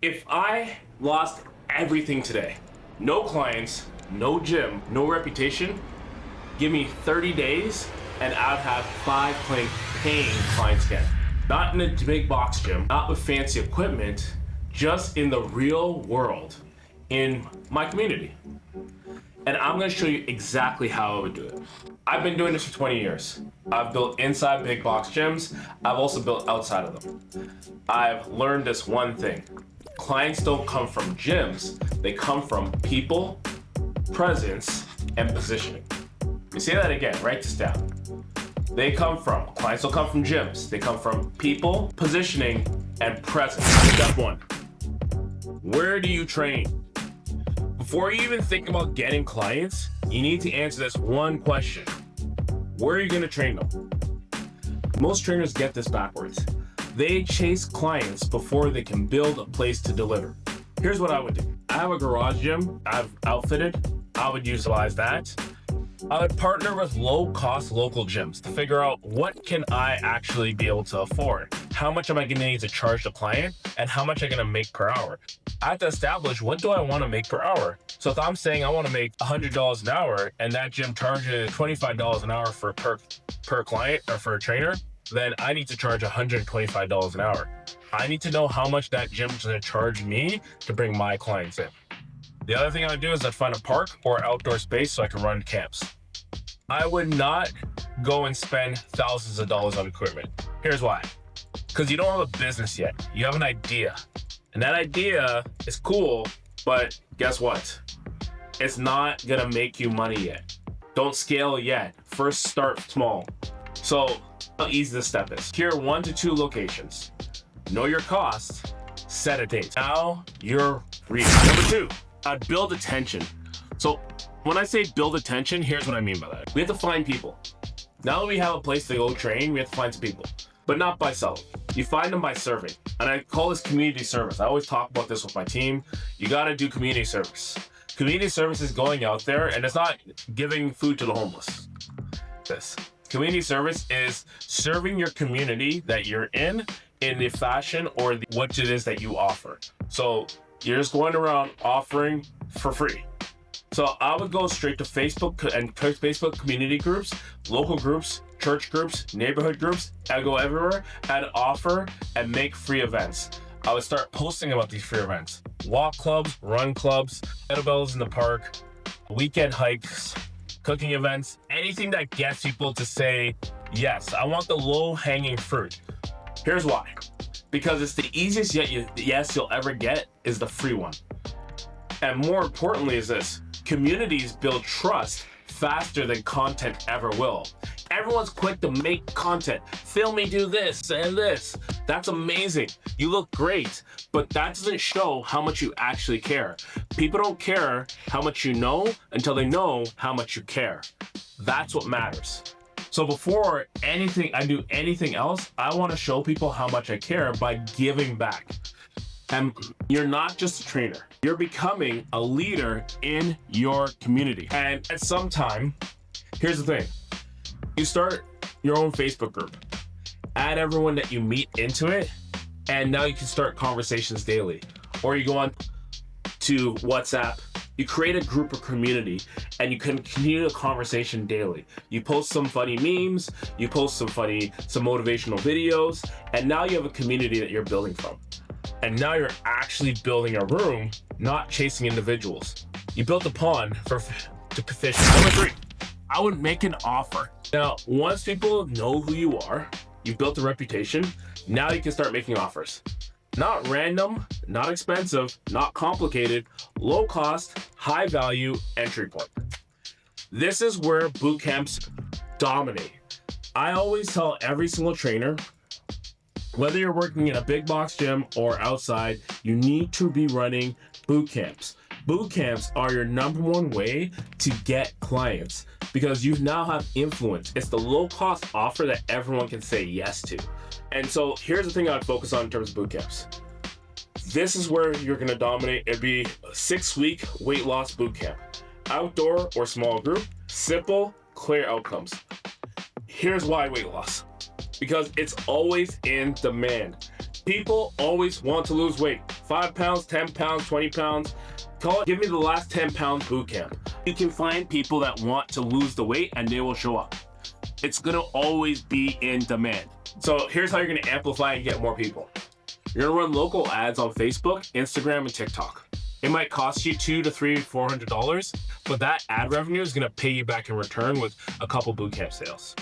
If I lost everything today, no clients, no gym, no reputation, give me 30 days and I'd have 5 paying clients again. Not in a big box gym, not with fancy equipment, just in the real world, in my community. And I'm gonna show you exactly how I would do it. I've been doing this for 20 years. I've built inside big box gyms. I've also built outside of them. I've learned this one thing. Clients don't come from gyms. They come from people, presence, and positioning. You say that again, write this down. Clients don't come from gyms. They come from people, positioning, and presence. Step 1, where do you train? Before you even think about getting clients, you need to answer this one question. Where are you gonna train them? Most trainers get this backwards. They chase clients before they can build a place to deliver. Here's what I would do. I have a garage gym I've outfitted. I would utilize that. I would partner with low-cost local gyms to figure out what can I actually be able to afford. How much am I gonna need to charge the client and how much am I gonna make per hour? I have to establish what do I wanna make per hour. So if I'm saying I wanna make $100 an hour and that gym charges $25 an hour for per client or for a trainer, then I need to charge $125 an hour. I need to know how much that gym's gonna charge me to bring my clients in. The other thing I would do is I'd find a park or outdoor space so I can run camps. I would not go and spend thousands of dollars on equipment. Here's why. Because you don't have a business yet. You have an idea. And that idea is cool, but guess what? It's not gonna make you money yet. Don't scale yet. First start small. So how easy this step is. Here, 1 to 2 locations. Know your costs, set a date. Now you're free. Number 2, I'd build attention. So when I say build attention, here's what I mean by that. We have to find people. Now that we have a place to go train, we have to find some people, but not by selling. You find them by serving. And I call this community service. I always talk about this with my team. You gotta do community service. Community service is going out there and it's not giving food to the homeless. Community service is serving your community that you're in the fashion or what it is that you offer. So you're just going around offering for free. So I would go straight to Facebook and Facebook community groups, local groups, church groups, neighborhood groups. I'd go everywhere and offer and make free events. I would start posting about these free events. Walk clubs, run clubs, kettlebells in the park, weekend hikes, cooking events, anything that gets people to say, yes, I want the low-hanging fruit. Here's why. Because it's the easiest yes you'll ever get is the free one. And more importantly is this, communities build trust faster than content ever will. Everyone's quick to make content. Film me do this and this. That's amazing. You look great, but that doesn't show how much you actually care. People don't care how much you know until they know how much you care. That's what matters. So before I do anything else, I want to show people how much I care by giving back. And you're not just a trainer. You're becoming a leader in your community. And at some time, here's the thing. You start your own Facebook group. Add everyone that you meet into it, and now you can start conversations daily. Or you go on to WhatsApp. You create a group or community, and you can continue the conversation daily. You post some funny memes, you post some motivational videos, and now you have a community that you're building from. And now you're actually building a room, not chasing individuals. You built a pond to fish. Number 3, I would make an offer. Now, once people know who you are, you've built a reputation, now you can start making offers. Not random, not expensive, not complicated, low cost, high value entry point. This is where boot camps dominate. I always tell every single trainer, whether you're working in a big box gym or outside, you need to be running boot camps. Boot camps are your #1 way to get clients because you now have influence. It's the low cost offer that everyone can say yes to. And so here's the thing I'd focus on in terms of boot camps. This is where you're gonna dominate. It'd be a 6-week weight loss boot camp. Outdoor or small group, simple, clear outcomes. Here's why weight loss. Because it's always in demand. People always want to lose weight. 5 pounds, 10 pounds, 20 pounds. Call it, give me the last 10 pounds boot camp. You can find people that want to lose the weight and they will show up. It's gonna always be in demand. So here's how you're gonna amplify and get more people. You're gonna run local ads on Facebook, Instagram, and TikTok. It might cost you $200 to $400, but that ad revenue is gonna pay you back in return with a couple bootcamp sales.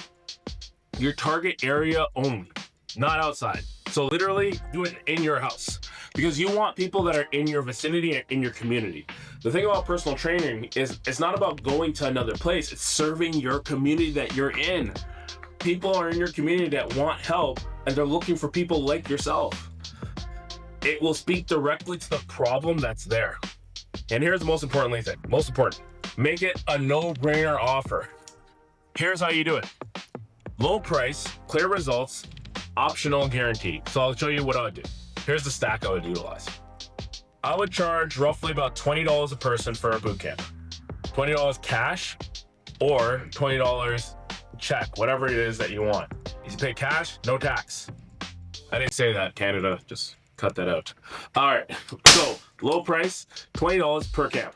Your target area only, not outside. So literally do it in your house because you want people that are in your vicinity and in your community. The thing about personal training is it's not about going to another place, it's serving your community that you're in. People are in your community that want help and they're looking for people like yourself. It will speak directly to the problem that's there. And here's the most important thing, make it a no-brainer offer. Here's how you do it. Low price, clear results, optional, guaranteed. So I'll show you what I would do. Here's the stack I would utilize. I would charge roughly about $20 a person for a bootcamp. $20 cash or $20 check, whatever it is that you want. You pay cash, no tax. I didn't say that, Canada, just cut that out. All right, so low price, $20 per camp,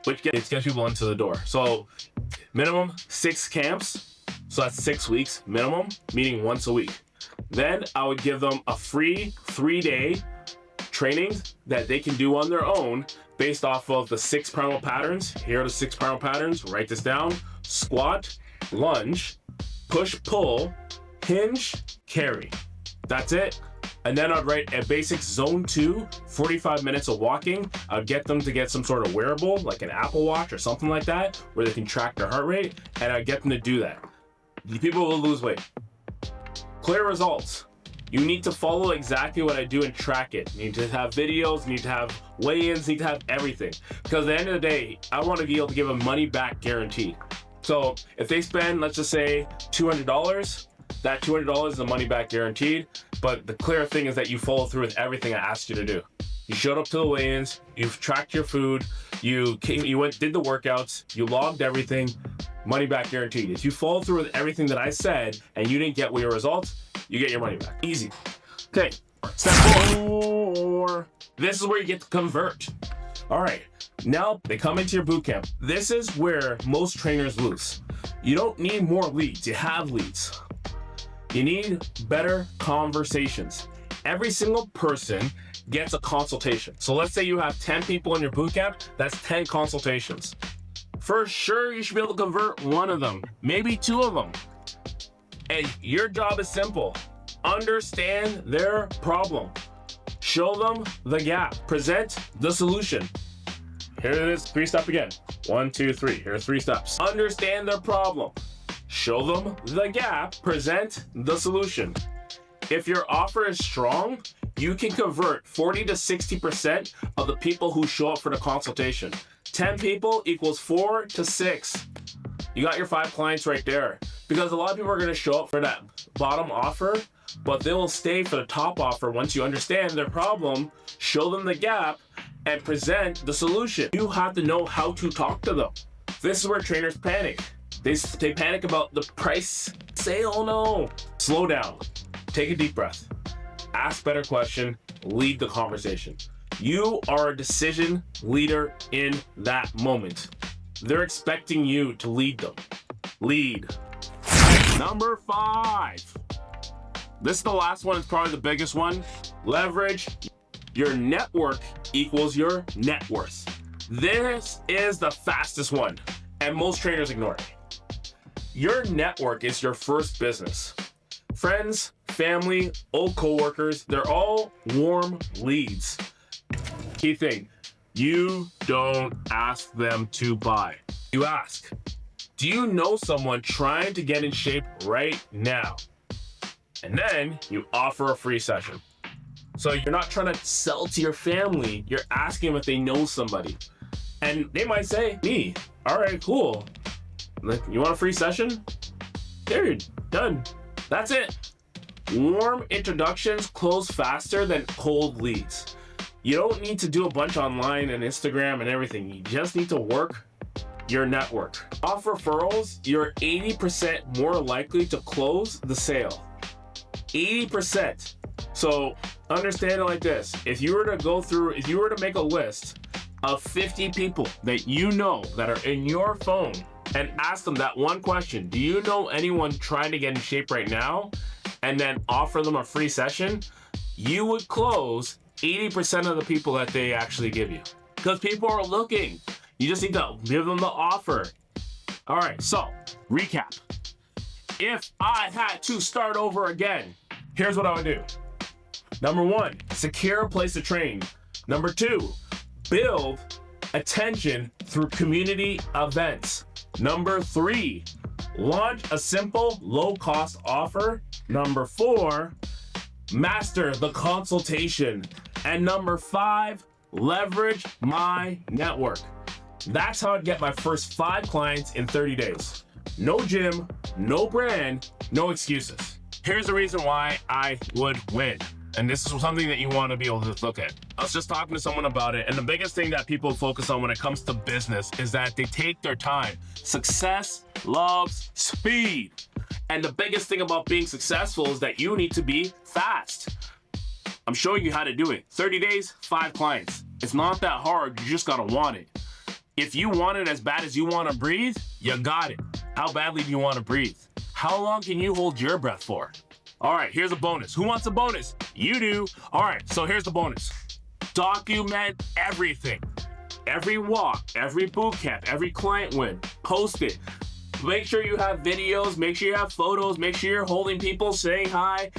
which gets people into the door. So minimum 6 camps, so that's 6 weeks minimum, meaning once a week. Then I would give them a free 3-day training that they can do on their own based off of the 6 primal patterns. Here are the 6 primal patterns, write this down. Squat, lunge, push, pull, hinge, carry. That's it. And then I'd write a basic zone 2, 45 minutes of walking. I'd get them to get some sort of wearable, like an Apple Watch or something like that, where they can track their heart rate, and I'd get them to do that. The people will lose weight. Clear results. You need to follow exactly what I do and track it. You need to have videos, you need to have weigh-ins, you need to have everything. Because at the end of the day, I want to be able to give a money back guaranteed. So if they spend, let's just say $200, that $200 is the money back guaranteed. But the clear thing is that you follow through with everything I asked you to do. You showed up to the weigh-ins, you've tracked your food, you went, did the workouts, you logged everything, money back guaranteed. If you follow through with everything that I said and you didn't get your results, you get your money back. Easy. Okay, step 4. This is where you get to convert. All right, now they come into your bootcamp. This is where most trainers lose. You don't need more leads, you have leads. You need better conversations. Every single person gets a consultation. So let's say you have 10 people in your bootcamp, that's 10 consultations. For sure, you should be able to convert one of them, maybe 2 of them. And your job is simple. Understand their problem. Show them the gap. Present the solution. Here it is, 3-step again. 1, 2, 3. Here are 3 steps. Understand their problem. Show them the gap, present the solution. If your offer is strong, you can convert 40 to 60% of the people who show up for the consultation. 10 people equals 4 to 6. You got your 5 clients right there. Because a lot of people are gonna show up for that bottom offer, but they will stay for the top offer once you understand their problem, show them the gap, and present the solution. You have to know how to talk to them. This is where trainers panic. They panic about the price. Say, oh no. Slow down. Take a deep breath. Ask better question. Lead the conversation. You are a decision leader in that moment. They're expecting you to lead them. Lead. Number 5. This is the last one. It's probably the biggest one. Leverage. Your network equals your net worth. This is the fastest one, and most trainers ignore it. Your network is your first business. Friends, family, old coworkers, they're all warm leads. Key thing, you don't ask them to buy. You ask, do you know someone trying to get in shape right now? And then you offer a free session. So you're not trying to sell to your family, you're asking them if they know somebody. And they might say, me. All right, cool. Like, you want a free session? There, you're done. That's it. Warm introductions close faster than cold leads. You don't need to do a bunch online and Instagram and everything. You just need to work your network. Off referrals, you're 80% more likely to close the sale. 80%. So understand it like this. If you were to make a list of 50 people that you know that are in your phone and ask them that one question, do you know anyone trying to get in shape right now? And then offer them a free session, you would close 80% of the people that they actually give you. Because people are looking. You just need to give them the offer. All right, so recap. If I had to start over again, here's what I would do. Number 1, secure a place to train. Number 2, build attention through community events. Number 3, launch a simple low-cost offer. Number 4, master the consultation. And number 5, leverage my network. That's how I'd get my first 5 clients in 30 days. No gym, no brand, no excuses. Here's the reason why I would win. And this is something that you want to be able to look at. I was just talking to someone about it, and the biggest thing that people focus on when it comes to business is that they take their time. Success loves speed. And the biggest thing about being successful is that you need to be fast. I'm showing you how to do it. 30 days, 5 clients. It's not that hard, you just gotta want it. If you want it as bad as you wanna breathe, you got it. How badly do you wanna breathe? How long can you hold your breath for? All right, here's a bonus. Who wants a bonus? You do. All right, so here's the bonus. Document everything. Every walk, every boot camp, every client win. Post it. Make sure you have videos, make sure you have photos, make sure you're holding people, saying hi.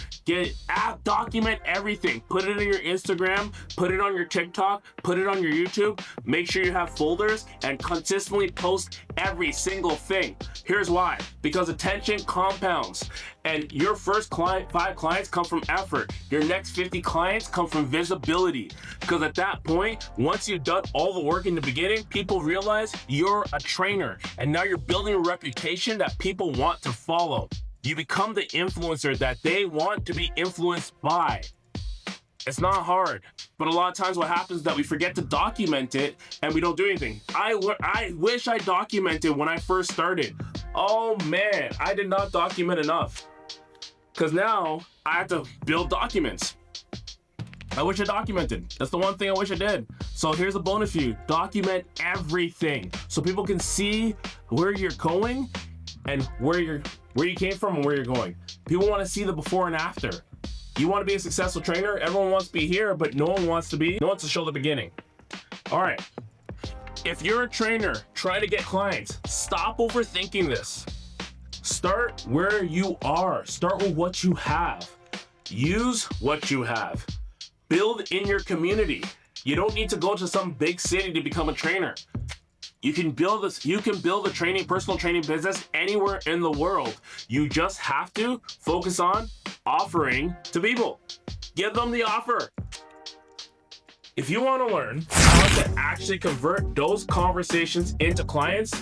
Document everything. Put it in your Instagram, put it on your TikTok, put it on your YouTube. Make sure you have folders and consistently post every single thing. Here's why. Because attention compounds. And your first 5 clients come from effort. Your next 50 clients come from visibility. Because at that point, once you've done all the work in the beginning, people realize you're a trainer. And now you're building a reputation that people want to follow. You become the influencer that they want to be influenced by. It's not hard. But a lot of times what happens is that we forget to document it and we don't do anything. I wish I documented when I first started. Oh man, I did not document enough. Because now I have to build documents. I wish I documented. That's the one thing I wish I did. So here's a bonus for you. Document everything so people can see where you're going and where you came from and where you're going. People want to see the before and after. You want to be a successful trainer? Everyone wants to be here, but no one wants to show the beginning. All right. If you're a trainer trying to get clients, stop overthinking this. Start where you are. Start with what you have. Use what you have. Build in your community. You don't need to go to some big city to become a trainer. You can build a personal training business anywhere in the world. You just have to focus on offering to people. Give them the offer. If you want to learn how to actually convert those conversations into clients,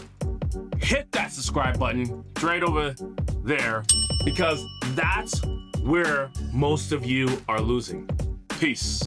hit that subscribe button right over there, because that's where most of you are losing. Peace.